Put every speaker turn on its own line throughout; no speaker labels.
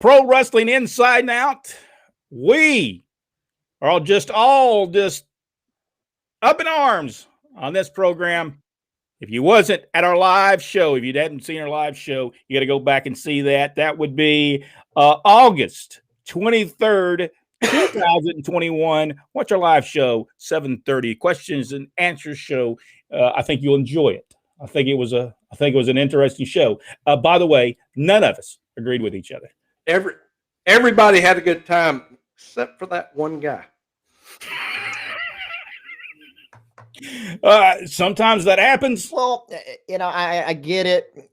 Pro Wrestling Inside and Out. We are all just up in arms on this program. If you wasn't at our live show, if you hadn't seen our live show, you got to go back and see that. That would be August 23rd, 2021. Watch our live show, 7:30, questions and answers show. I think you'll enjoy it. I think it was an interesting show. By the way, none of us agreed with each other.
Everybody had a good time except for that one guy.
Sometimes that happens.
Well, I get it.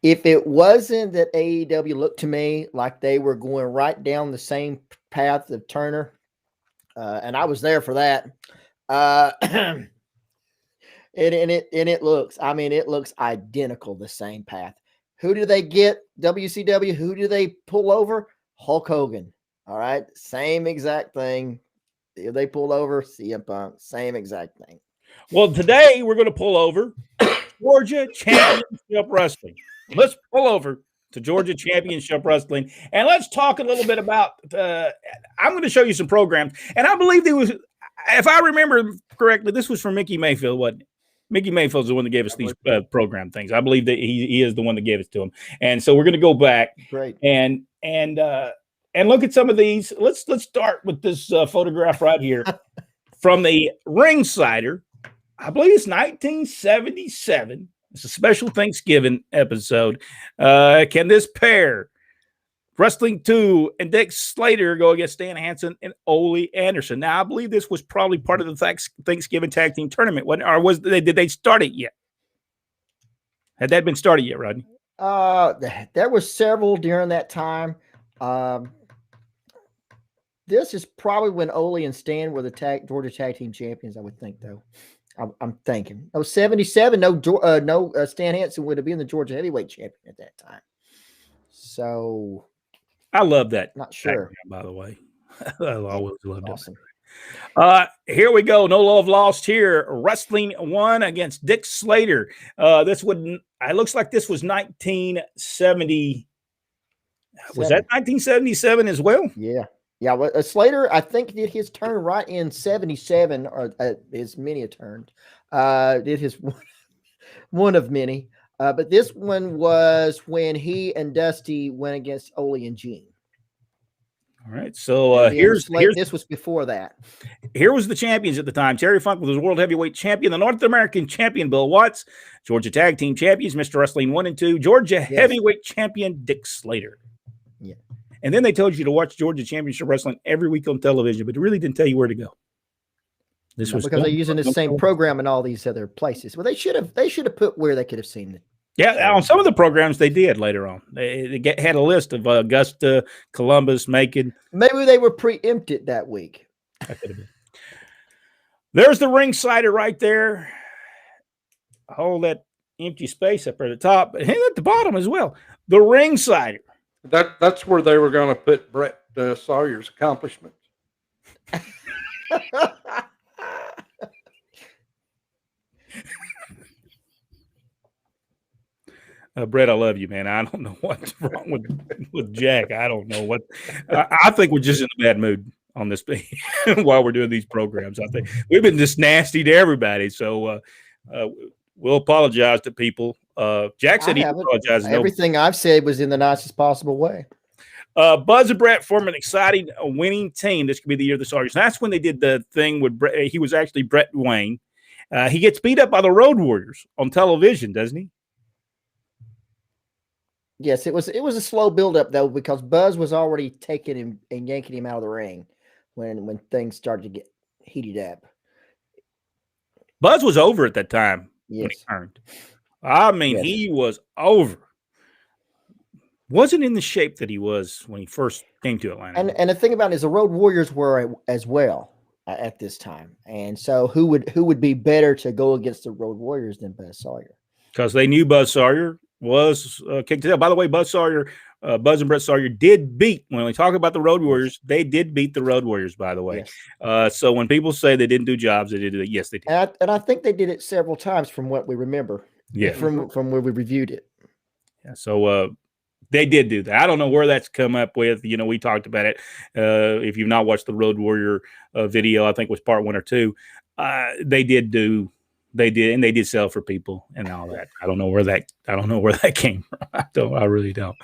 If it wasn't that AEW looked to me like they were going right down the same path of Turner, and I was there for that. And it looks identical, the same path. Who do they get? WCW. Who do they pull over? Hulk Hogan. All right, same exact thing. If they pulled over CM Punk, same exact thing.
Well, today we're going to pull over Georgia Championship Wrestling. Let's pull over to Georgia Championship Wrestling, and let's talk a little bit about. I'm going to show you some programs, and I believe there was, if I remember correctly, this was from Mickey Mayfield, wasn't it? Mickey Mayfield's the one that gave us these program things. I believe that he is the one that gave it to him, and so we're going to go back.
Great.
And look at some of these. Let's start with this photograph right here from the Ringsider. I believe it's 1977. It's a special Thanksgiving episode. Can this pair, Wrestling 2 and Dick Slater, go against Stan Hansen and Ole Anderson? Now, I believe this was probably part of the Thanksgiving Tag Team Tournament, did they start it yet? Had that been started yet, Rodney?
There were several during that time. This is probably when Ole and Stan were the Georgia Tag Team Champions, I would think, though. I'm thinking. Oh, 77, no Stan Hansen would have been the Georgia Heavyweight Champion at that time. So
I love that.
Not sure.
By the way, I always loved it.
Awesome.
Here we go. No love lost here. Wrestling 1 against Dick Slater. It looks like this was 1970. Was that 1977 as well?
Yeah. Yeah, well, Slater, I think, did his turn right in 77, or his many a turn. Did his one of many. But this one was when he and Dusty went against Ole and Gene.
All right, so here's
this was before that.
Here was the champions at the time. Terry Funk was the World Heavyweight Champion, the North American Champion Bill Watts, Georgia Tag Team Champions Mr. Wrestling 1 and 2, Georgia Heavyweight Champion Dick Slater.
Yeah.
And then they told you to watch Georgia Championship Wrestling every week on television, but it really didn't tell you where to go.
This was because they're using the same program in all these other places. Well, they should have put where they could have seen it.
Yeah, on some of the programs they did later on. They had a list of Augusta, Columbus, Macon.
Maybe they were preempted that week.
That could have been. There's the Ringsider right there. Hold that empty space up at the top, and at the bottom as well. The Ringsider.
That's where they were going to put Brett Sawyer's accomplishments.
Brett, I love you, man. I don't know what's wrong with Jack. I don't know what. I think we're just in a bad mood on this while we're doing these programs. I think we've been just nasty to everybody, so we'll apologize to people. Jack said he apologized.
Everything I've said was in the nicest possible way.
Buzz and Brett form an exciting winning team. This could be the year of the Sawyers. That's when they did the thing with Brett. He was actually Brett Wayne. He gets beat up by the Road Warriors on television, doesn't he?
Yes, it was a slow build-up, though, because Buzz was already taking him and yanking him out of the ring when things started to get heated up.
Buzz was over at that time when he
Yes.
turned. I mean,
Yes.
he was over. Wasn't in the shape that he was when he first came to Atlanta.
And the thing about it is the Road Warriors were as well at this time. And so who would be better to go against the Road Warriors than Buzz Sawyer?
Because they knew Buzz Sawyer was kicked to hell. By the way, Buzz and Brett Sawyer did beat, when we talk about the Road Warriors, they did beat the Road Warriors, by the way.
Yes.
So when people say they didn't do jobs, they did it. Yes, they did.
And I think they did it several times from what we remember.
Yeah.
From where we reviewed it.
Yeah. So They did do that. I don't know where that's come up with. We talked about it. If you've not watched the Road Warrior video, I think it was part 1 or 2. They did, and they did sell for people and all that. I don't know where that came from. I really don't.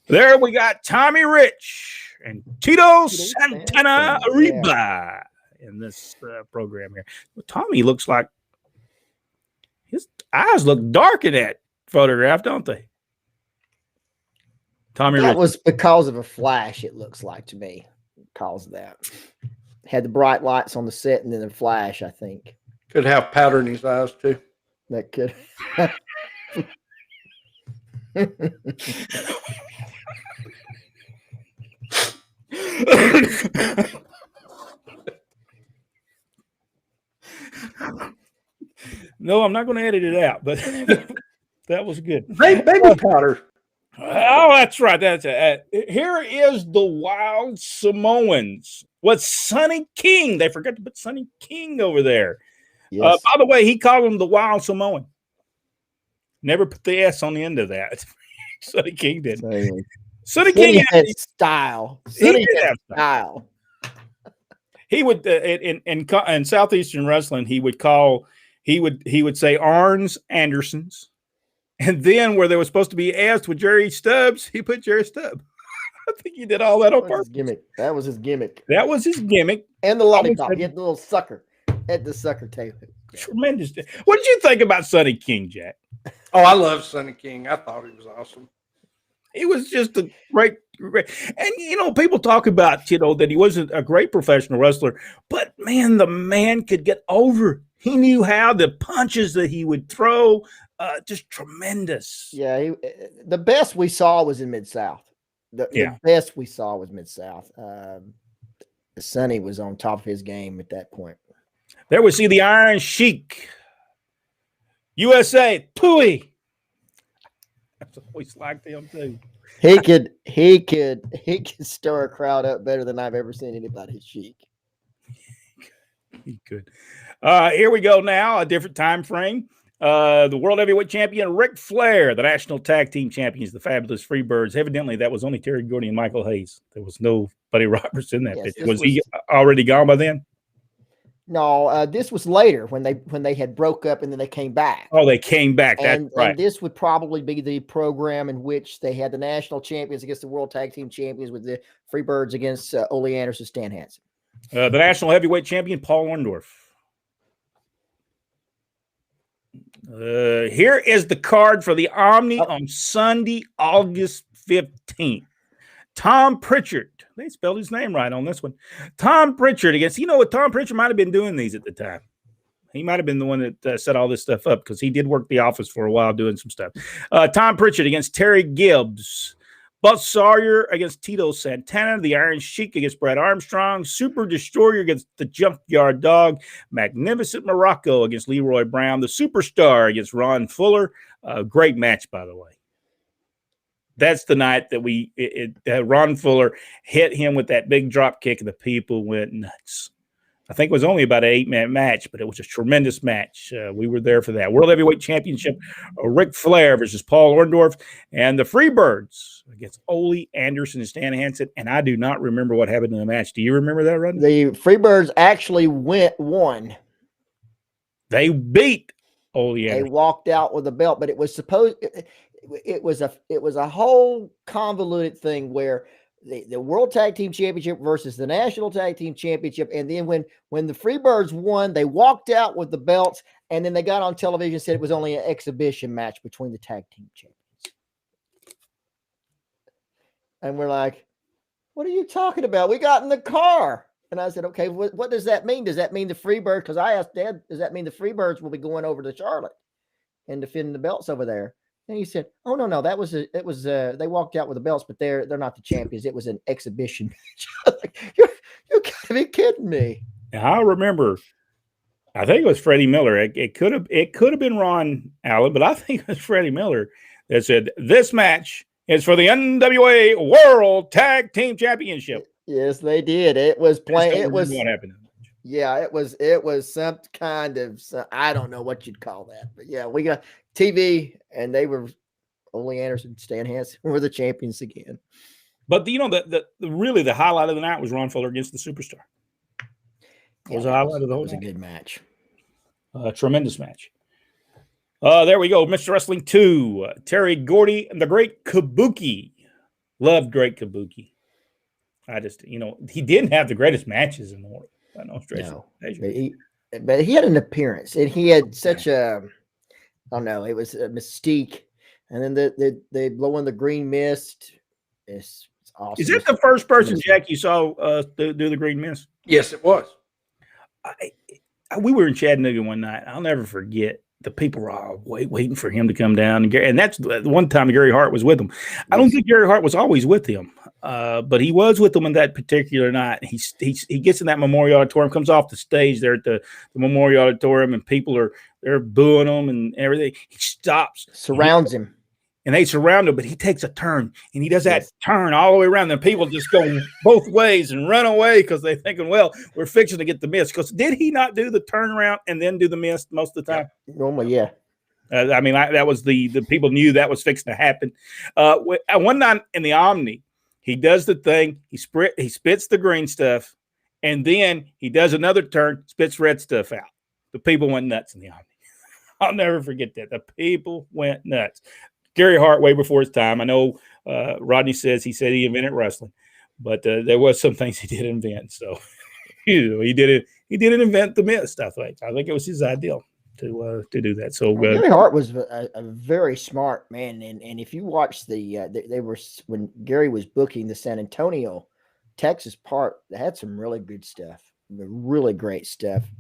There we got Tommy Rich and Tito Santana Arriba in this program here. Tommy looks like his eyes look dark in that photograph, don't they? Tommy
That
Rich.
was because of a flash, it looks like to me. Because of that. Had the bright lights on the set and then the flash, I think.
Could have powder in his eyes too.
That could.
No, I'm not going to edit it out, but that was good.
Baby powder.
Oh, that's right. That's it. Here is the Wild Samoans with Sonny King. They forgot to put Sonny King over there.
Yes.
By the way, he called him the Wild Samoan. Never put the S on the end of that. Sonny King did. Sonny King
had style. Sonny had style.
He would in Southeastern wrestling. He would say Arns Andersons. And then where there was supposed to be S with Jerry Stubbs, he put Jerry Stubb. I think he did all that on purpose.
That was his gimmick.
And
the lollipop. He had the little sucker at the sucker table.
Tremendous. What did you think about Sonny King, Jack?
Oh, I love Sonny King. I thought he was awesome.
He was just a great. And, people talk about, that he wasn't a great professional wrestler. But, man, the man could get over. He knew how. The punches that he would throw. Just tremendous.
Yeah, the best we saw was in Mid-South. The best we saw was Mid-South. Sonny was on top of his game at that point.
There we see the Iron Sheik. USA, Pooey. I've always liked him too.
He could stir a crowd up better than I've ever seen anybody Sheik.
He could. Here we go now, a different time frame. The World Heavyweight Champion, Ric Flair, the National Tag Team Champions, the Fabulous Freebirds. Evidently, that was only Terry Gordy and Michael Hayes. There was no Buddy Roberts in that picture. Was he already gone by then?
No, this was later when they had broke up and then they came back.
Oh, they came back. That's right.
And this would probably be the program in which they had the National Champions against the World Tag Team Champions with the Freebirds against Ole Anderson, Stan Hansen.
The National Heavyweight Champion, Paul Orndorff. Here is the card for the Omni on Sunday, August 15th. Tom Pritchard. They spelled his name right on this one. Tom Pritchard against, Tom Pritchard might have been doing these at the time. He might have been the one that set all this stuff up because he did work the office for a while doing some stuff. Tom Pritchard against Terry Gibbs. Buzz Sawyer against Tito Santana, the Iron Sheik against Brad Armstrong, Super Destroyer against the Junkyard Dog, Magnificent Morocco against Leroy Brown, the Superstar against Ron Fuller. Great match, by the way. That's the night that Ron Fuller hit him with that big drop kick, and the people went nuts. I think it was only about an 8-minute match, but it was a tremendous match. We were there for that. World Heavyweight Championship, Ric Flair versus Paul Orndorff, and the Freebirds against Ole Anderson and Stan Hansen. And I do not remember what happened in the match. Do you remember that, Rodney?
The Freebirds actually won.
They beat Ole Anderson.
They walked out with the belt, but it was it was a whole convoluted thing where the World Tag Team Championship versus the National Tag Team Championship. And then when the Freebirds won, they walked out with the belts, and then they got on television and said it was only an exhibition match between the tag team champions. And we're like, what are you talking about? We got in the car. And I said, okay, what does that mean? Does that mean the Freebirds? Because I asked Dad, does that mean the Freebirds will be going over to Charlotte and defending the belts over there? And he said, "Oh no, they walked out with the belts, but they're not the champions. It was an exhibition match." Like, you gotta be kidding me.
I remember. I think it was Freddie Miller. It could have been Ron Allen, but I think it was Freddie Miller that said this match is for the NWA World Tag Team Championship.
Yes, they did. It was playing. It was
what happened.
Yeah, it was some kind of, I don't know what you'd call that, but yeah, we got TV and they were Ole Anderson, Stan Hansen were the champions again.
But really the highlight of the night was Ron Fuller against the Superstar. That was a highlight of the whole
night.
It was
a good match.
Tremendous match. There we go. Mr. Wrestling 2. Terry Gordy and the Great Kabuki. Loved Great Kabuki. I just, he didn't have the greatest matches in the world. I know,
but he had an appearance, and he had such a, I don't know, it was a mystique. And then they blow in the green mist. It's awesome.
Is that the first person, Jack, you saw do the green mist?
Yes, it was.
We were in Chattanooga one night. I'll never forget. The people were all waiting for him to come down. And that's the one time Gary Hart was with him. I don't think Gary Hart was always with him, but he was with them on that particular night. He gets in that Memorial Auditorium, comes off the stage there at the Memorial Auditorium, and people they're booing him and everything. He stops.
Surrounds him.
And they surround him, but he takes a turn, and he does that turn all the way around. And people just go both ways and run away because they're thinking, well, we're fixing to get the mist. Because did he not do the turnaround and then do the mist most of the time?
Normally, yeah.
That was the people knew that was fixing to happen. One night in the Omni, he does the thing. He spits the green stuff, and then he does another turn, spits red stuff out. The people went nuts in the Omni. I'll never forget that. The people went nuts. Gary Hart, way before his time. I know Rodney said he invented wrestling, but there was some things he did invent. So he didn't invent the mist. I think it was his ideal to do that. So
Gary Hart was a very smart man, and if you watch they were when Gary was booking the San Antonio, Texas part, they had some really good stuff, really great stuff.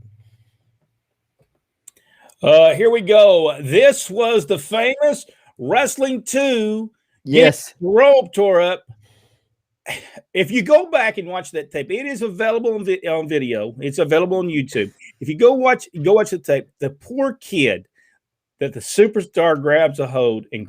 Here we go. This was the famous Wrestling 2.
Yes.
Robe tore up. If you go back and watch that tape, it is available on video. It's available on YouTube. If you go watch the tape, the poor kid that the Superstar grabs a hold and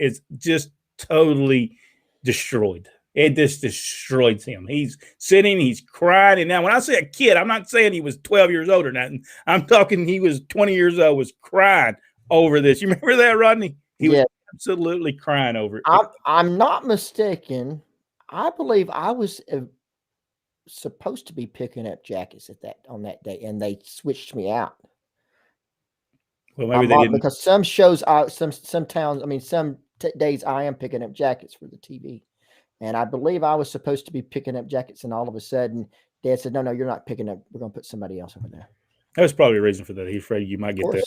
is just totally destroyed. It just destroyed him. He's sitting, he's crying. And now when I say a kid, I'm not saying he was 12 years old or nothing. I'm talking he was 20 years old, was crying over this. You remember that, Rodney? He was absolutely crying over it.
I'm not mistaken. I believe I was supposed to be picking up jackets on that day, and they switched me out.
Well, maybe they didn't.
Because some shows, some towns, some days I am picking up jackets for the TV, and I believe I was supposed to be picking up jackets, and all of a sudden, Dad said, "No, you're not picking up. We're going to put somebody else over there."
That was probably a reason for that. He's afraid you might get there.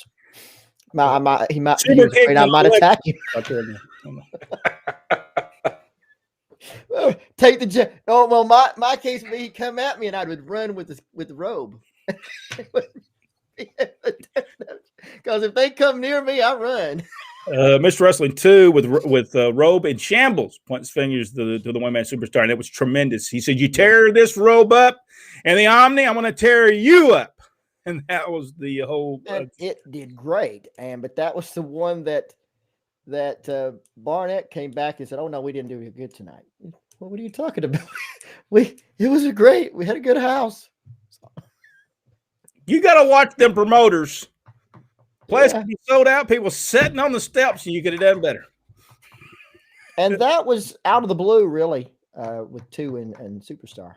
He was afraid I might attack him. Take the jet. Oh well, my case would be he'd come at me and I would run with the robe. Because if they come near me, I run.
Mr. Wrestling 2 with Robe and Shambles points fingers to the one-man Superstar, and it was tremendous. He said, "You tear this Robe up, and the Omni, I'm going to tear you up." And that was the whole.
It did great, but that was the one that Barnett came back and said, "Oh no, we didn't do good tonight." Well, what are you talking about? It was great. We had a good house.
You got to watch them promoters. Place could be sold out. People sitting on the steps, and you could have done better.
And that was out of the blue, really, with 2 and Superstar.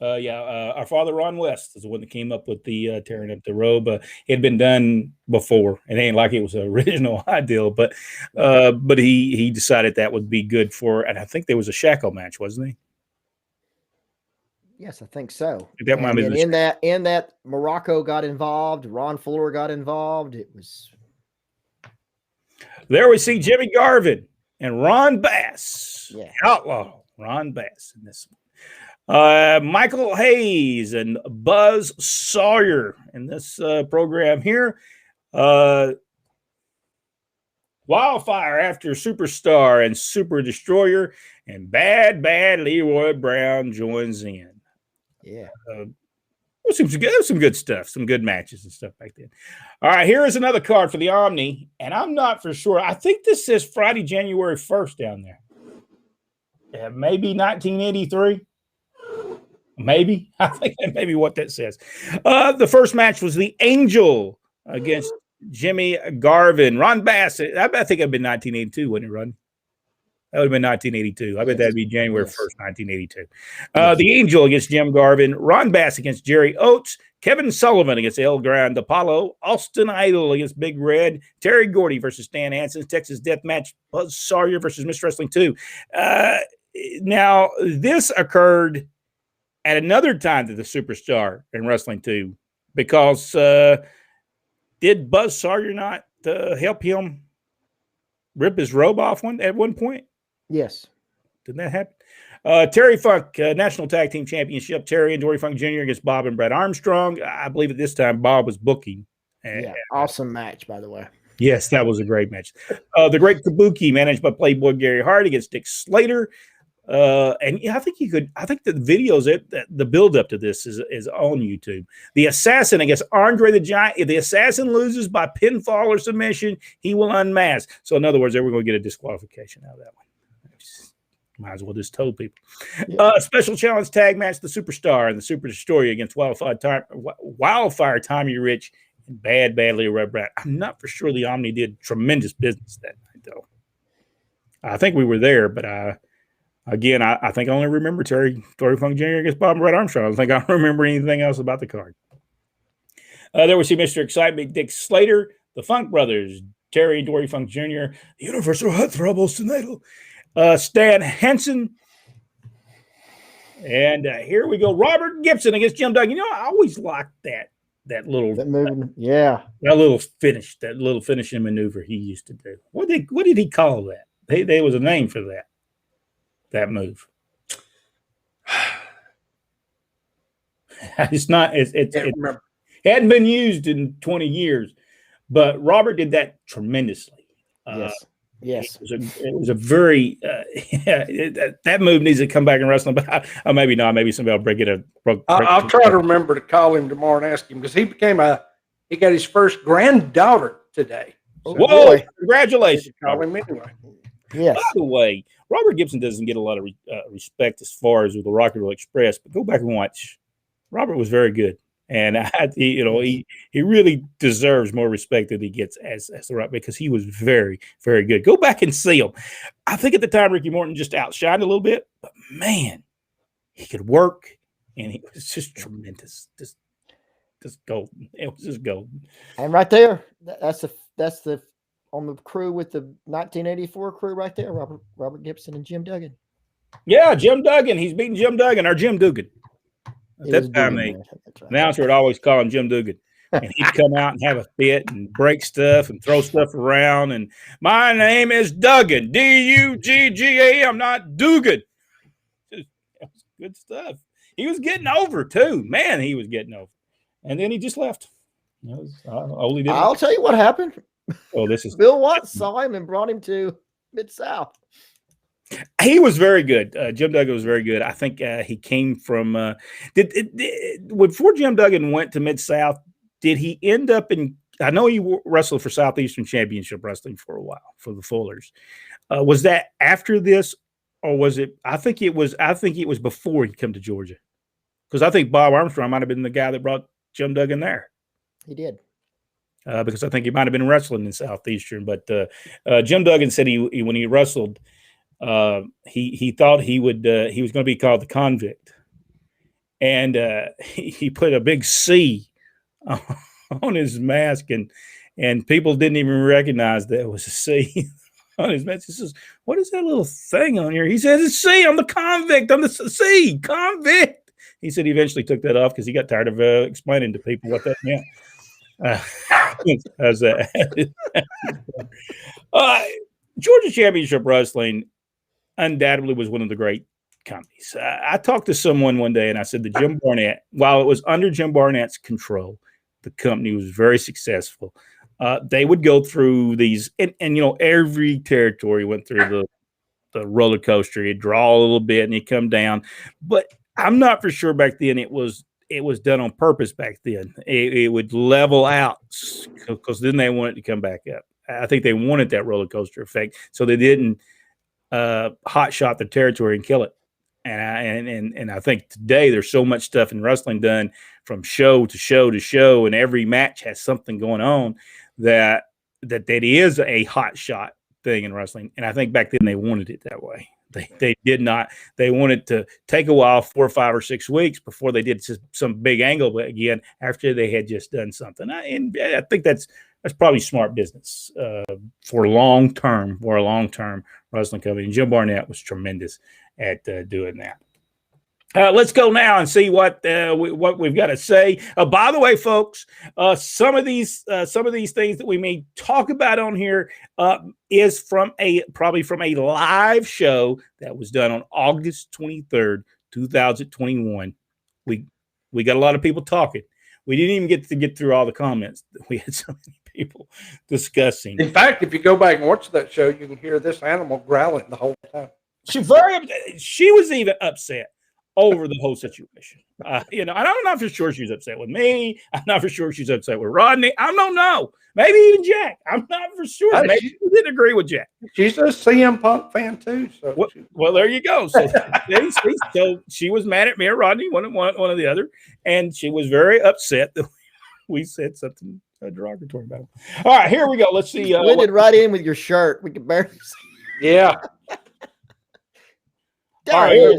Our father Ron West is the one that came up with the tearing up the Robe. It had been done before. It ain't like it was an original ideal, but he decided that would be good for. And I think there was a shackle match, wasn't he?
Yes, I think so.
That might be
in that Morocco got involved. Ron Fuller got involved. It was.
There we see Jimmy Garvin and Ron Bass.
Yeah,
outlaw Ron Bass in this one. Michael Hayes and Buzz Sawyer in this program here. Wildfire after Superstar and Super Destroyer, and Bad Leroy Brown joins in.
Yeah.
Some good stuff, some good matches and stuff back then. All right, here is another card for the Omni, and I'm not for sure. I think this says Friday, January 1st down there. Yeah, maybe 1983. Maybe. I think that may be what that says. The first match was the Angel against Jimmy Garvin, Ron Bassett. I think it'd been 1982, wouldn't it, Ron? That would have been 1982. I bet that'd be January 1st, 1982. The Angel against Jim Garvin, Ron Bass against Jerry Oates, Kevin Sullivan against El Grande Apollo, Austin Idol against Big Red, Terry Gordy versus Stan Hansen, Texas Death Match, Buzz Sawyer versus Miss Wrestling 2. Now, this occurred at another time to the Superstar in Wrestling 2 because did Buzz Sawyer not help him rip his robe off at one point?
Yes.
Didn't that happen? Terry Funk, National Tag Team Championship. Terry and Dory Funk Jr. against Bob and Brett Armstrong. I believe at this time Bob was booking.
Awesome match, by the way.
Yes, that was a great match. The Great Kabuki, managed by Playboy Gary Hart against Dick Slater. And I think the videos, the build up to this is on YouTube. The Assassin against Andre the Giant. If the Assassin loses by pinfall or submission, he will unmask. So in other words, they were going to get a disqualification out of that one. Might as well just tell people. Special challenge tag match: the Superstar and the Super Destroyer against Wildfire Tommy Rich and Bad Leo Brown. I'm not for sure the Omni did tremendous business that night, though. I think we were there, but again, I think I only remember Dory Funk Jr. against Bob and Brett Armstrong. I don't think I remember anything else about the card. There we see Mr. Excitement, Dick Slater, the Funk Brothers, Terry and Dory Funk Jr., the Universal Heartthrob Ostinato, Stan Hansen. And here we go. Robert Gibson against Jim Duggan. I always liked that little
movement.
That little finishing maneuver he used to do. What did he call that? There was a name for that move. It hadn't been used in 20 years, but Robert did that tremendously.
Yes.
It was a very that move needs to come back in wrestling, but maybe not. Maybe somebody will break it.
I'll try to remember to call him tomorrow and ask him because he got his first granddaughter today.
So, whoa! Congratulations!
Call him anyway.
Yes.
By the way, Robert Gibson doesn't get a lot of respect as far as with the Rock and Roll Express, but go back and watch. Robert was very good. And he really deserves more respect than he gets as the Rock because he was very, very good. Go back and see him. I think at the time Ricky Morton just outshined a little bit, but man, he could work, and he was just tremendous, just golden. It was just golden.
And right there, that's the on the crew with the 1984 crew right there, Robert Gibson and Jim Duggan.
Yeah, Jim Duggan. He's beating Jim Duggan, or Jim Dugan. At that time, the announcer would always call him Jim Dugan. And he'd come out and have a fit and break stuff and throw stuff around. And my name is Duggan, D-U-G-G-A. I'm not Dugan. That was good stuff. He was getting over, too. Man, he was getting over. And then he just left.
I'll tell you what happened.
Oh, this is
Bill Watts saw him and brought him to Mid-South.
He was very good. Jim Duggan was very good. I think he came from before Jim Duggan went to Mid-South, did he end up in – I know he wrestled for Southeastern Championship Wrestling for a while for the Fullers. Was that after this, or was it – I think it was before he came to Georgia, because I think Bob Armstrong might have been the guy that brought Jim Duggan there.
He did.
Because I think he might have been wrestling in Southeastern. But Jim Duggan said he when he wrestled – he thought he was going to be called the Convict, and he put a big C on his mask, and people didn't even recognize that it was a C on his mask. He says, "What is that little thing on here?" He says, "It's C. I'm the Convict. I'm the C Convict." He said he eventually took that off because he got tired of explaining to people what that meant. Georgia Championship Wrestling undoubtedly was one of the great companies. I talked to someone one day and I said that Jim Barnett, while it was under Jim Barnett's control, the company was very successful. They would go through these, and every territory went through the roller coaster. You'd draw a little bit and you come down. But I'm not for sure back then it was done on purpose back then. It would level out because then they wanted to come back up. I think they wanted that roller coaster effect, so they didn't hot shot the territory and kill it. And I think today there's so much stuff in wrestling done from show to show to show, and every match has something going on that is a hot shot thing in wrestling. And I think back then they wanted it that way. They did not. They wanted to take a while, 4 or 5 or 6 weeks before they did some big angle again after they had just done something. And I think that's probably smart business for a long term wrestling company. And Jim Barnett was tremendous at doing that. Let's go now and see what we've got to say. By the way, folks, some of these things that we may talk about on here is probably from a live show that was done on August 23rd, 2021. We got a lot of people talking. We didn't even get through all the comments. We had so many people discussing.
In fact, if you go back and watch that show, you can hear this animal growling the whole time.
She was even upset over the whole situation. And I'm not for sure she's upset with me. I'm not for sure she's upset with Rodney. I don't know. Maybe even Jack. I'm not for sure. Maybe she didn't agree with Jack.
She's a CM Punk fan too. So
well, there you go. So, so she was mad at me or Rodney, one or the other, and she was very upset that we said something derogatory about him. All right, here we go. Let's see.
Blended right in with your shirt. We could barely see.
Yeah.
All right.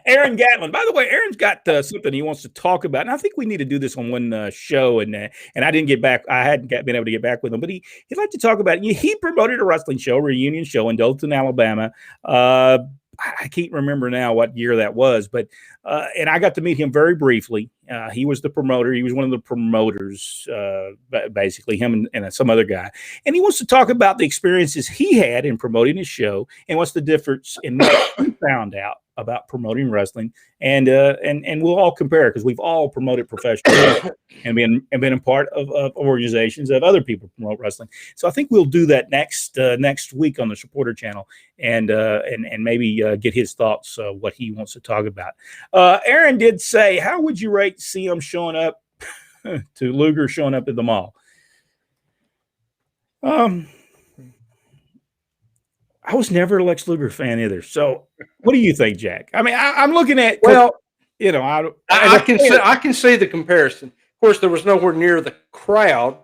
Aaron Gatlin. By the way, Aaron's got something he wants to talk about, and I think we need to do this on one show. And I didn't get back. I hadn't been able to get back with him, but he'd like to talk about it. He promoted a wrestling show, a reunion show in Dothan, Alabama. I can't remember now what year that was, but and I got to meet him very briefly. He was the promoter. He was one of the promoters, basically, him and some other guy. And he wants to talk about the experiences he had in promoting his show and what's the difference in what he found out about promoting wrestling. And we'll all compare because we've all promoted professionally and been a part of organizations of other people promote wrestling. So I think we'll do that next week on the Supporter Channel and maybe get his thoughts what he wants to talk about. Aaron did say, how would you rate CM showing up to Luger showing up at the mall? I was never a Lex Luger fan either. So what do you think, Jack? I mean, I'm looking at,
well,
I
can see the comparison. Of course, there was nowhere near the crowd.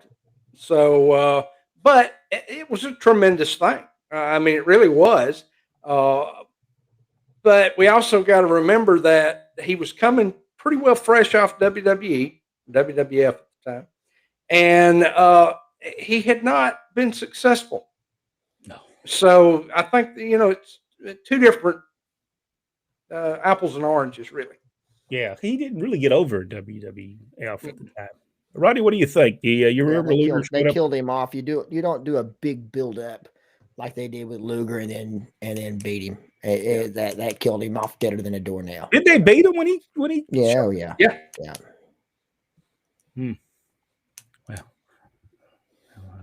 So, but it was a tremendous thing. I mean, it really was. But we also got to remember that he was coming pretty well fresh off WWF at the time. And he had not been successful.
No.
So I think, it's two different apples and oranges, really.
Yeah, he didn't really get over WWF at the time. Rodney, what do you think? You remember Luger?
They killed him off. You don't do a big build up like they did with Luger and then beat him. That killed him off deader than a doornail.
Did they beat him when he?
Yeah, oh yeah.
Well,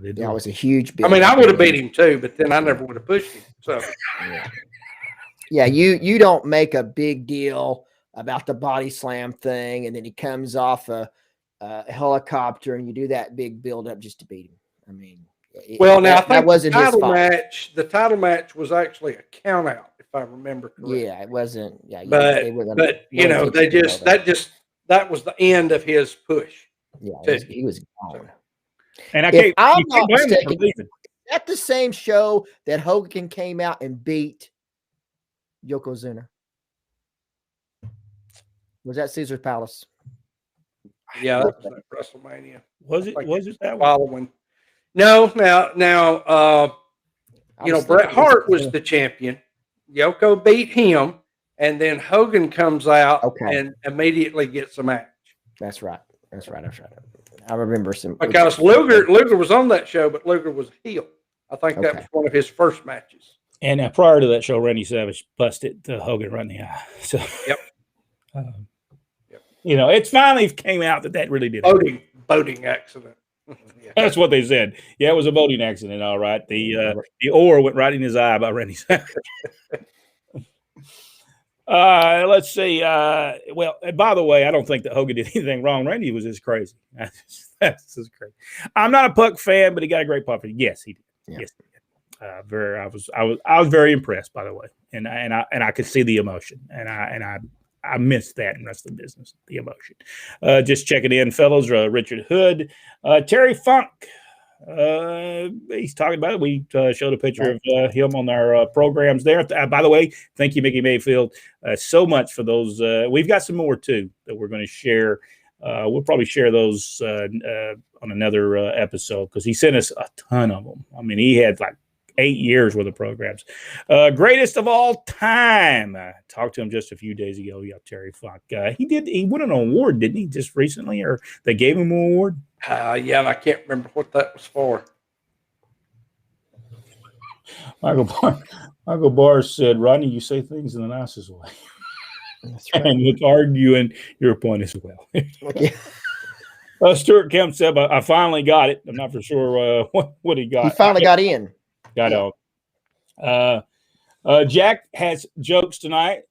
it was a huge.
I mean, I would have beat him too, but then I never would have pushed him. So,
yeah, you don't make a big deal about the body slam thing, and then he comes off a helicopter, and you do that big build up just to beat him. I mean,
I think
that wasn't his fault.
The title match was actually a count out, if I remember correctly.
Yeah, it wasn't. Yeah,
but that was the end of his push.
Yeah, he was gone.
And
I'm not mistaken, at the same show that Hogan came out and beat Yokozuna. Was that Caesar's Palace?
Yeah, that was at WrestleMania.
Was it that
following? No, now Bret Hart was the champion. Yoko beat him, and then Hogan comes out and immediately gets a match.
That's right. I remember some
because Luger was on that show, but Luger was a heel. I think that was one of his first matches.
And prior to that show, Randy Savage busted Hogan right in the eye. So, it finally came out that really did
boating accident.
That's what they said. Yeah, it was a boating accident. All right, the oar went right in his eye by Randy Savage. Let's see. Well, by the way, I don't think that Hogan did anything wrong. Randy was just crazy. That's just crazy. I'm not a Puck fan, but he got a great pop. Yes, he did. Yeah. Yes, he did. I was very impressed, by the way, and I could see the emotion, and I missed that in wrestling business, the emotion. Just checking in, fellows. Richard Hood, Terry Funk. He's talking about it. We showed a picture of him on our programs there. By the way, thank you, Mickey Mayfield, so much for those. We've got some more too that we're going to share. We'll probably share those on another episode because he sent us a ton of them. I mean, he had like 8 years worth of programs. Greatest of all time. I talked to him just a few days ago. Yeah, Terry Funk. He won an award, didn't he, just recently? Or they gave him an award?
Yeah, I can't remember what that was for.
Michael Barr said, Rodney, you say things in the nicest way.
That's right.
And it's arguing your point as well.
Okay.
Stuart Kemp said, I finally got it. I'm not for sure what he got.
He finally got in.
Got on. Jack has jokes tonight.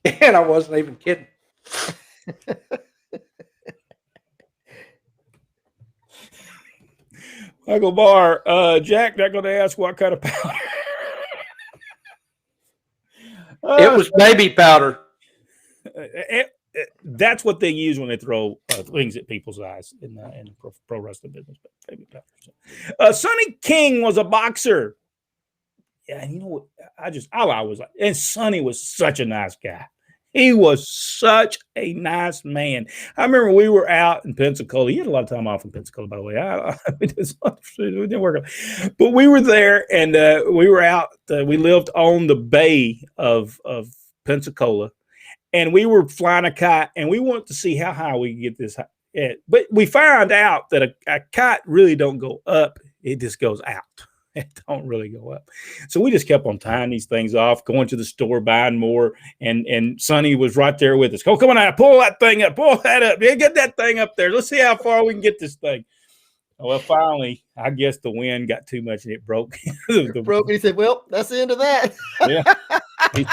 And I wasn't even kidding.
Michael Barr, Jack, not going to ask what kind of powder.
It was baby powder.
That's what they use when they throw things at people's eyes in the pro wrestling business. Baby powder. Sonny King was a boxer. Yeah, you know what? I was like, and Sonny was such a nice guy. He was such a nice man. I remember we were out in Pensacola. He had a lot of time off in Pensacola, by the way. It didn't work out. But we were there, and we were out. We lived on the bay of Pensacola, and we were flying a kite, and we wanted to see how high we could get this. But we found out that a kite really don't go up. It just goes out. It don't really go up. So we just kept on tying these things off, going to the store, buying more. And Sonny was right there with us. Oh, come on out, pull that thing up, pull that up. Yeah, get that thing up there. Let's see how far we can get this thing. Well, finally, I guess the wind got too much and it broke.
It broke. And he said, well, that's the end of that.
Yeah. And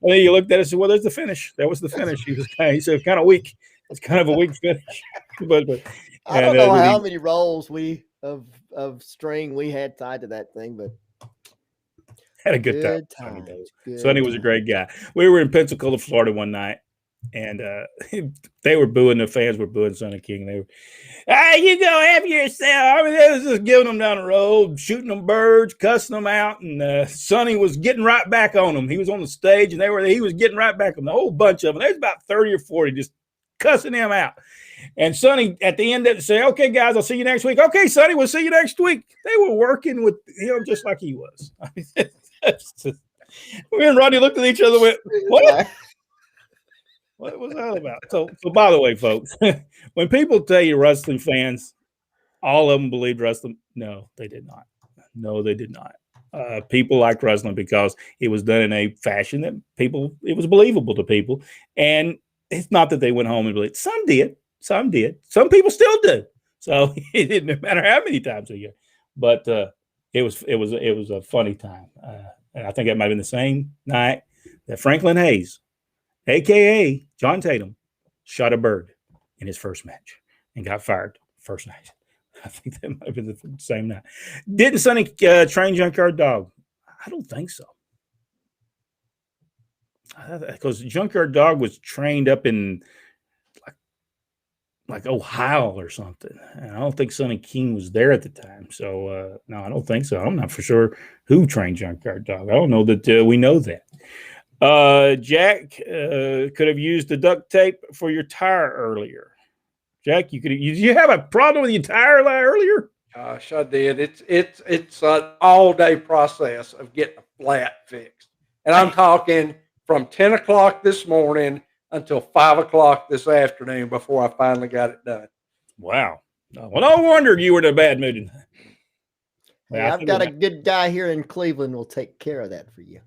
then you looked at it and said, well, there's the finish. That was the finish. He said, it's kind of weak. It's kind of a weak finish. but
I don't know how many rolls of string we had tied to that thing, but
had a good time. Sonny was a great guy. We were in Pensacola, Florida one night, and they were booing. The fans were booing Sonny King. They were, hey, you go have yourself. I mean, they was just giving them down the road, shooting them birds, cussing them out, and Sonny was getting right back on them. He was on the stage, and he was getting right back on them. The whole bunch of them. There's about 30 or 40 just cussing him out. And Sonny at the end of it said, okay, guys, I'll see you next week. Okay, Sonny, we'll see you next week. They were working with him just like he was. I mean, me and Rodney looked at each other and went, what? What was that about? So by the way, folks, when people tell you wrestling fans, all of them believed wrestling. No, they did not. No, they did not. People liked wrestling because it was done in a fashion that it was believable to people. And it's not that they went home and believed. Some did. Some did. Some people still do. So it didn't matter how many times a year. But it was a funny time. And I think that might have been the same night that Franklin Hayes, a.k.a. John Tatum, shot a bird in his first match and got fired first night. I think that might have been the same night. Didn't Sonny train Junkyard Dog? I don't think so. Because Junkyard Dog was trained up in like Ohio or something. And I don't think Sonny King was there at the time. So, no, I don't think so. I'm not for sure who trained Junkyard Dog. I don't know that we know that. Jack could have used the duct tape for your tire earlier. Jack, did you have a problem with your tire earlier?
Gosh, I did. It's an all-day process of getting a flat fixed. And I'm talking from 10 o'clock this morning until 5 o'clock this afternoon before I finally got it done.
Wow. Well, no wonder you were in a bad mood.
Well, I've got a good guy here in Cleveland who will take care of that for you.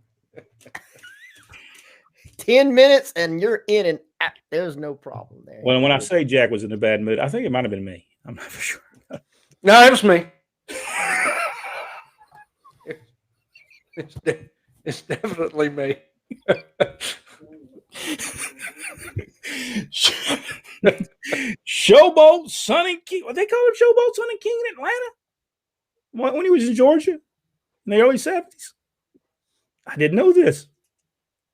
10 minutes and you're in and out. There's no problem there.
Well, when I say Jack was in a bad mood, I think it might have been me. I'm not for sure.
No, it was me. It's definitely me.
Showboat Sonny King. What they call him, Showboat Sonny King in Atlanta when he was in Georgia in the early 70s. I didn't know this.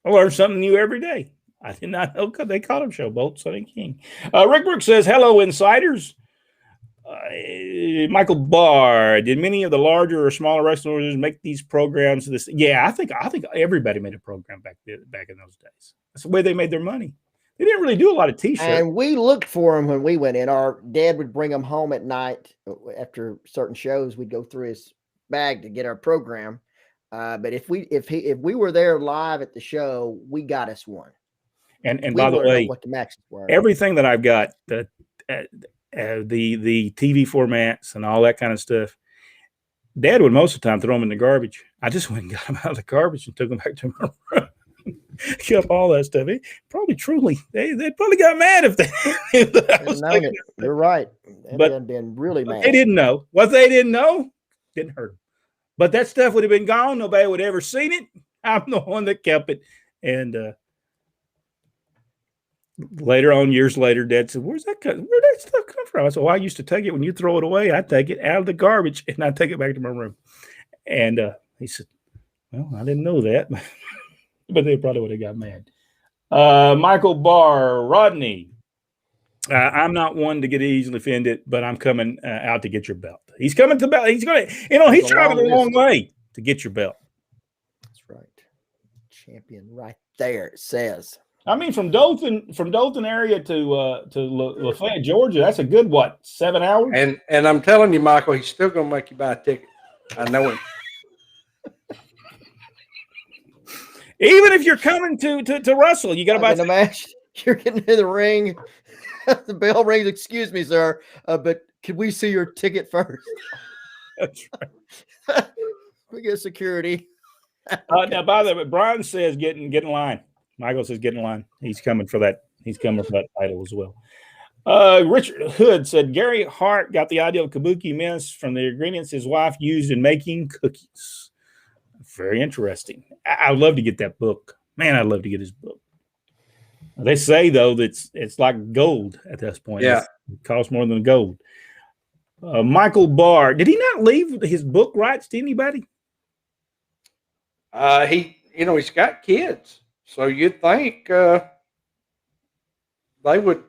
I learn something new every day. I did not know they called him Showboat Sonny King. Rick Brooks says, hello, insiders. Michael Barr, did many of the larger or smaller wrestling organizations make these programs? Yeah, I think everybody made a program back in those days. That's the way they made their money. They didn't really do a lot of T-shirts.
And we looked for them when we went in. Our dad would bring them home at night after certain shows. We'd go through his bag to get our program. But if we were there live at the show, we got us one.
And by the way,
what the maxes were.
Everything that I've got, the TV formats and all that kind of stuff, Dad would most of the time throw them in the garbage. I just went and got them out of the garbage and took them back to my room. Kept all that stuff. They probably got mad if they.
You're right. They'd been really mad.
They didn't know what they didn't know. Didn't hurt them. But that stuff would have been gone. Nobody would have ever seen it. I'm the one that kept it. And later on, years later, Dad said, "Where'd that stuff come from?" I said, "Well, I used to take it when you throw it away. I take it out of the garbage and I take it back to my room." And he said, "Well, I didn't know that." But they probably would have got mad. Michael Barr, Rodney. I'm not one to get easily offended, but I'm coming out to get your belt. He's coming to belt. He's going to, he's traveling a long way to get your belt.
That's right. Champion right there, it says.
I mean, from Dothan area to Lafayette, Georgia, that's a good, 7 hours?
And I'm telling you, Michael, he's still going to make you buy a ticket. I know him.
Even if you're coming to wrestle, you got to buy
a match. You're getting in the ring. The bell rings. Excuse me, sir, but could we see your ticket first?
That's right.
We get security.
Now, by the way, Brian says get in line. Michael says get in line. He's coming for that. He's coming for that title as well. Richard Hood said Gary Hart got the idea of kabuki mints from the ingredients his wife used in making cookies. Very interesting. I'd love to get that book. Man, I'd love to get his book. They say, though, that it's like gold at this point.
Yeah.
It costs more than gold. Michael Barr, did he not leave his book rights to anybody?
He's got kids. So you'd think they would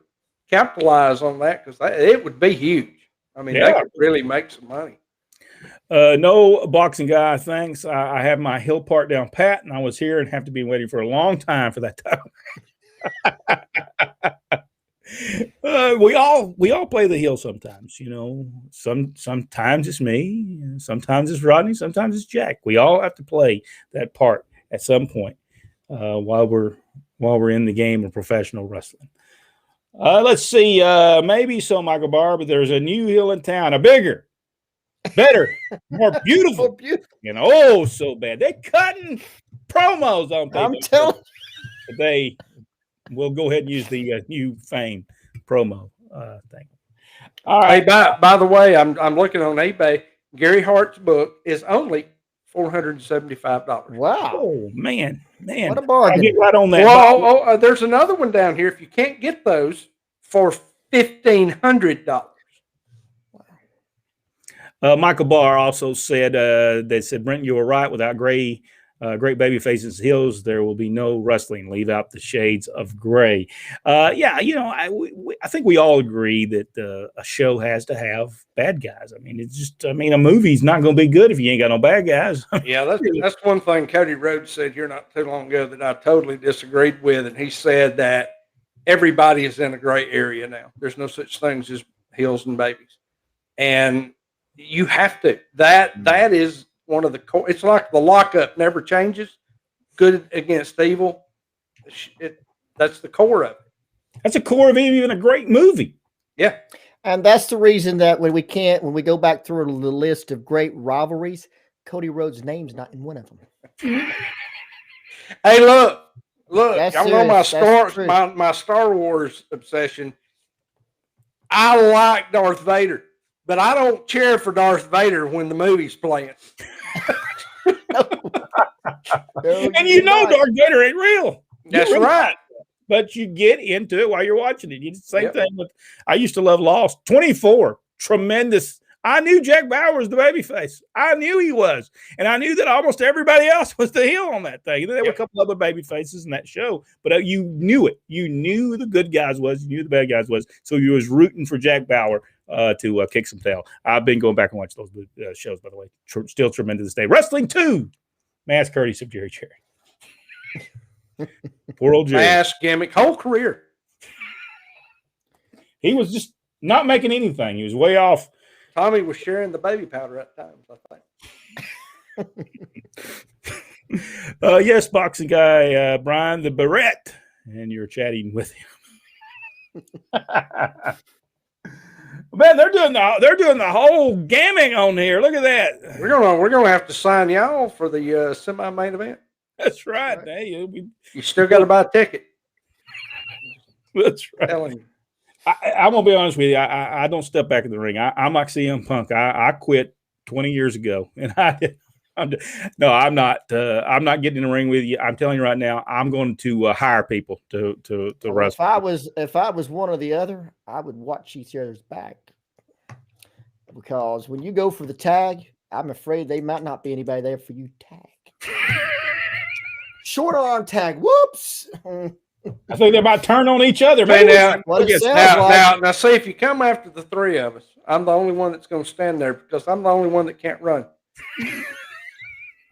capitalize on that because it would be huge. I mean, they could really make some money.
No boxing guy, thanks. I have my hill part down pat, and I was here and have to be waiting for a long time for that time. We all play the hill sometimes, Sometimes it's me, sometimes it's Rodney, sometimes it's Jack. We all have to play that part at some point while we're in the game of professional wrestling. Let's see, maybe so, Michael Barr, but there's a new hill in town, a bigger, better, more beautiful, so bad. They're cutting promos on people.
I'm telling
you. They will go ahead and use the new Fame promo thing. All right.
Hey, by the way, I'm looking on eBay. Gary Hart's book is only $475.
Wow.
Oh, man.
What a bargain.
I'll get right on that.
Well, there's another one down here. If you can't get those, for $1,500.
Michael Barr also said, they said, Brent, you were right. Without great baby faces heels, there will be no wrestling. Leave out the shades of gray. I think we all agree that a show has to have bad guys. I mean, a movie's not going to be good if you ain't got no bad guys.
Yeah, that's one thing Cody Rhodes said here not too long ago that I totally disagreed with, and he said that everybody is in a gray area now. There's no such things as heels and babies, and you have to. That is one of the core. It's like the lockup never changes. Good against evil. That's the core of it.
That's the core of even a great movie.
Yeah.
And that's the reason that when we go back through the list of great rivalries, Cody Rhodes' name's not in one of them.
Hey, look, y'all know my Star Wars obsession. I like Darth Vader, but I don't cheer for Darth Vader when the movie's playing.
Darth Vader ain't real.
That's right.
But you get into it while you're watching it. It's the same thing with, I used to love Lost. 24, tremendous. I knew Jack Bauer was the babyface. I knew he was. And I knew that almost everybody else was the heel on that thing. And there were a couple other baby faces in that show, but you knew it. You knew who the good guys was. You knew who the bad guys was. So you was rooting for Jack Bauer to kick some tail. I've been going back and watch those shows, by the way. Still tremendous to this day. Wrestling 2, Mass courtesy of Jerry Cherry. Poor old Jerry.
Mass gimmick, whole career.
He was just not making anything. He was way off.
Tommy was sharing the baby powder at times, I
think. Yes, boxing guy, Brian the Barrett, and you're chatting with him. Man, they're doing the whole gaming on here. Look at that.
We're gonna have to sign y'all for the semi-main event.
That's right. Hey,
you still got to buy a ticket.
That's right. Telling you. I'm gonna be honest with you. I don't step back in the ring. I'm like CM Punk. I quit 20 years ago, and I'm not getting in the ring with you. I'm telling you right now. I'm going to hire people to wrestle.
If I was one or the other, I would watch each other's back, because when you go for the tag, I'm afraid they might not be anybody there for you to tag. Short arm tag. Whoops.
I think they might turn on each other.
Man, now, see, if you come after the three of us, I'm the only one that's going to stand there, because I'm the only one that can't run.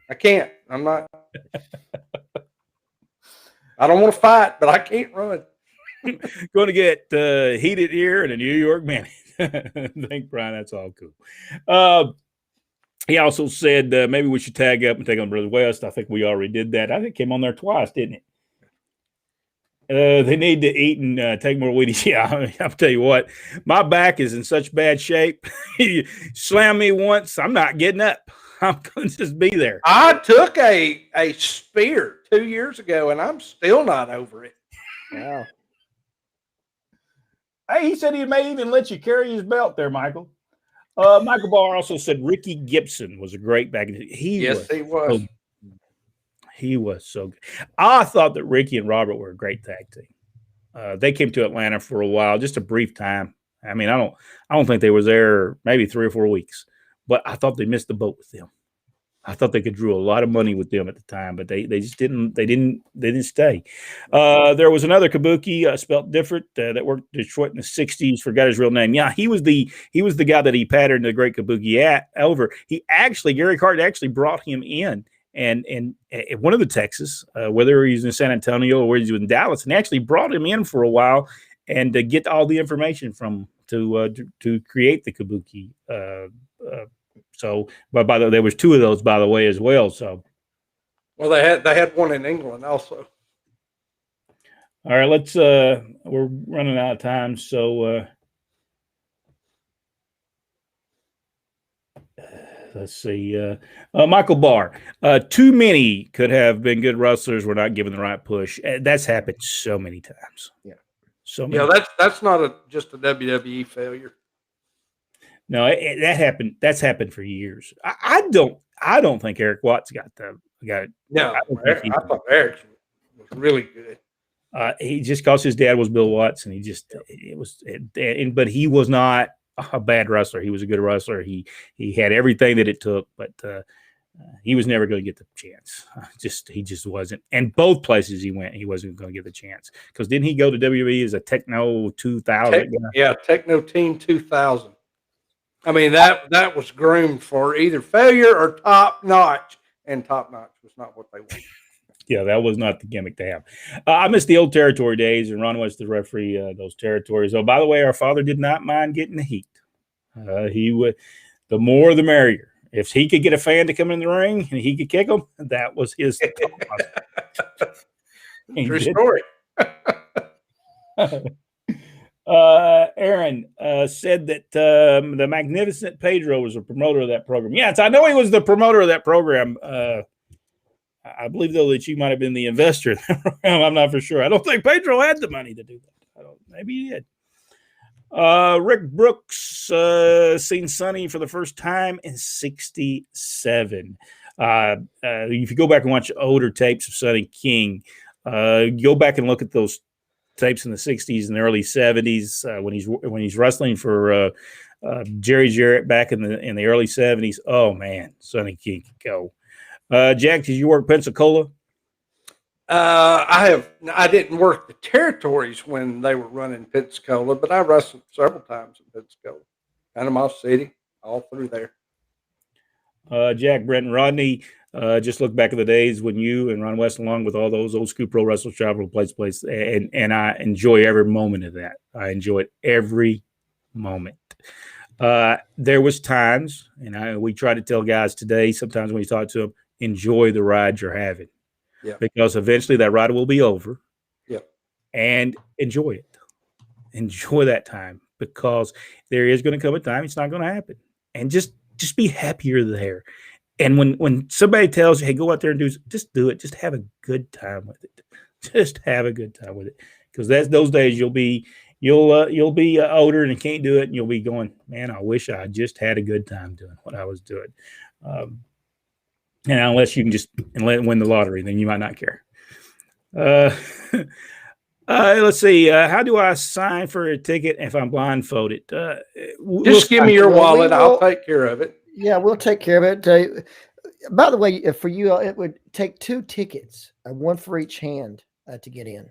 I can't. I'm not. I don't want to fight, but I can't run.
Going to get heated here in a New York minute. Thank Brian. That's all cool. He also said maybe we should tag up and take on Brother West. I think we already did that. I think it came on there twice, didn't it? They need to eat and take more Wheaties. Yeah, I'll tell you what, my back is in such bad shape. You slam me once, I'm not getting up. I'm going to just be there.
I took a spear 2 years ago, and I'm still not over it.
Wow.
Hey, he said he may even let you carry his belt there, Michael. Michael Barr also said Ricky Gibson was a great back.
He was.
He was so good. I thought that Ricky and Robert were a great tag team. They came to Atlanta for a while, just a brief time. I mean, I don't think they was there maybe 3 or 4 weeks, but I thought they missed the boat with them. I thought they could draw a lot of money with them at the time, but they just didn't. They didn't stay. There was another Kabuki spelt different that worked in Detroit in the '60s. Forgot his real name. Yeah, he was the guy that he patterned the Great Kabuki over. Gary Carter actually brought him in. And one of the Texas, whether he's in San Antonio or whether he's in Dallas, and actually brought him in for a while and to get all the information from to create the Kabuki. But by the way, there was 2 of those, by the way, as well. So,
well, they had one in England also.
All right, let's. We're running out of time, so. Let's see. Michael Barr. Too many could have been good wrestlers. Were not given the right push. That's happened so many times.
Yeah.
So many.
Yeah, that's not just a WWE failure.
No, that happened. That's happened for years. I don't think Eric Watts got it.
No, I thought Eric was really good.
He just because his dad was Bill Watts, and but he was not a bad wrestler. He was a good wrestler. He had everything that it took, but he was never going to get the chance. He just wasn't. And both places he went, he wasn't going to get the chance. Because didn't he go to WWE as a Techno 2000?
Techno Team 2000. I mean, that was groomed for either failure or top notch, and top notch was not what they wanted.
Yeah, that was not the gimmick to have. I miss the old territory days, and Ron was the referee those territories. Oh, by the way, our father did not mind getting the heat. He would, the more the merrier. If he could get a fan to come in the ring and he could kick them, that was his.
True story.
Aaron said that the Magnificent Pedro was a promoter of that program. Yes, I know he was the promoter of that program. I believe, though, that you might have been the investor. I'm not for sure. I don't think Pedro had the money to do that. Maybe he did. Rick Brooks seen Sonny for the first time in '67. If you go back and watch older tapes of Sonny King, go back and look at those tapes in the '60s and the early '70s when he's wrestling for Jerry Jarrett back in the early '70s. Oh man, Sonny King could go. Jack, did you work Pensacola?
I didn't work the territories when they were running Pensacola, but I wrestled several times in Pensacola. Panama City, all through there.
Jack, Brent, and Rodney, just look back at the days when you and Ron West, along with all those old school pro wrestlers, traveled place, and I enjoy every moment of that. I enjoy it every moment. There was times, and we try to tell guys today, sometimes when you talk to them, enjoy the ride you're having.
Yeah.
Because eventually that ride will be over.
Yeah.
And enjoy it. Enjoy that time, because there is going to come a time it's not going to happen. And just be happier there. And when somebody tells you, hey, go out there and just do it. Just have a good time with it. Just have a good time with it. Because that's those days you'll be older and can't do it, and you'll be going, man, I wish I just had a good time doing what I was doing. And unless you can just win the lottery, then you might not care. Let's see. How do I sign for a ticket if I'm blindfolded?
Just give me your wallet. I'll take care of it.
Yeah, we'll take care of it. By the way, for you, it would take 2 tickets, one for each hand, to get in.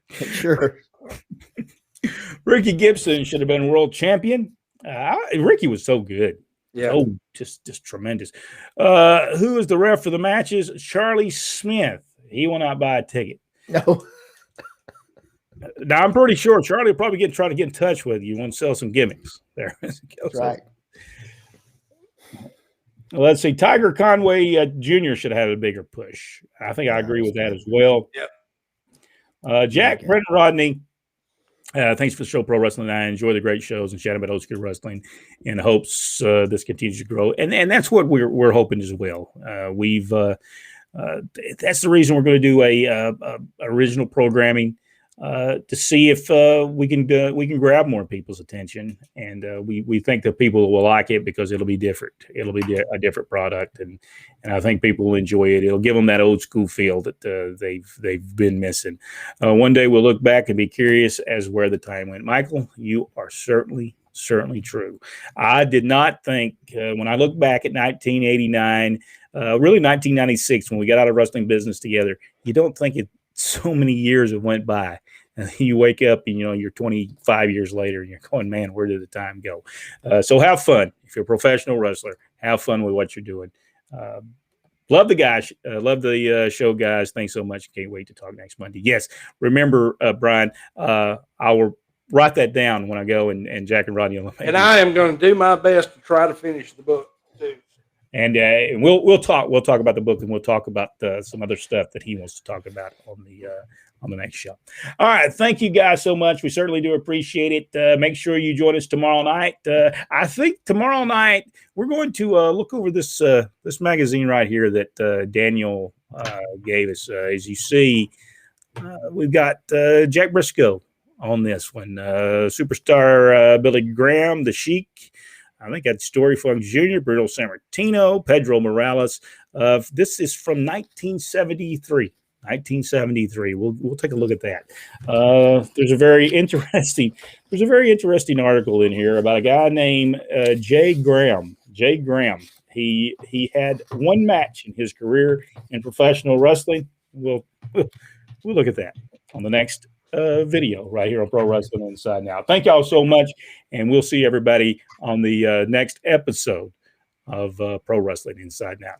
Sure.
Ricky Gibson should have been world champion. Ricky was so good.
Yeah.
Oh, just tremendous. Who is the ref for the matches? Charlie Smith. He will not buy a ticket.
No.
Now, I'm pretty sure Charlie will probably try to get in touch with you and sell some gimmicks there.
That's right.
Let's see. Tiger Conway Jr. should have had a bigger push. I think I agree with that as well.
Yep.
Jack, Brent, Rodney, thanks for the show, Pro Wrestling. I enjoy the great shows and chat about old school wrestling in hopes this continues to grow. And that's what we're hoping as well. That's the reason we're going to do a original programming to see if we can grab more people's attention, and we think that people will like it because it'll be different. It'll be a different product, and I think people will enjoy it. It'll give them that old school feel that they've been missing. One day we'll look back and be curious as where the time went. Michael, you are certainly true. I did not think when I look back at 1989, really 1996, when we got out of wrestling business together, you don't think so many years have went by. And you wake up and, you're 25 years later and you're going, man, where did the time go? So have fun. If you're a professional wrestler, have fun with what you're doing. Love the guys. Love the show, guys. Thanks so much. Can't wait to talk next Monday. Yes. Remember, Brian, I will write that down when I go and Jack and Rodney.
And I am going to do my best to try to finish the book too.
And we'll talk about the book, and we'll talk about some other stuff that he wants to talk about on the next show. All right, thank you guys so much. We certainly do appreciate it. Make sure you join us tomorrow night. I think tomorrow night we're going to look over this magazine right here that Daniel gave us. As you see, we've got Jack Briscoe on this one, superstar Billy Graham, the Sheik. I think that's Story Funk Jr., Bruno Sammartino, Pedro Morales. This is from 1973. 1973. We'll take a look at that. There's a very interesting article in here about a guy named Jay Graham. Jay Graham. He had one match in his career in professional wrestling. We'll look at that on the next video right here on Pro Wrestling Inside Now. Thank y'all so much, and we'll see everybody on the next episode of Pro Wrestling Inside Now.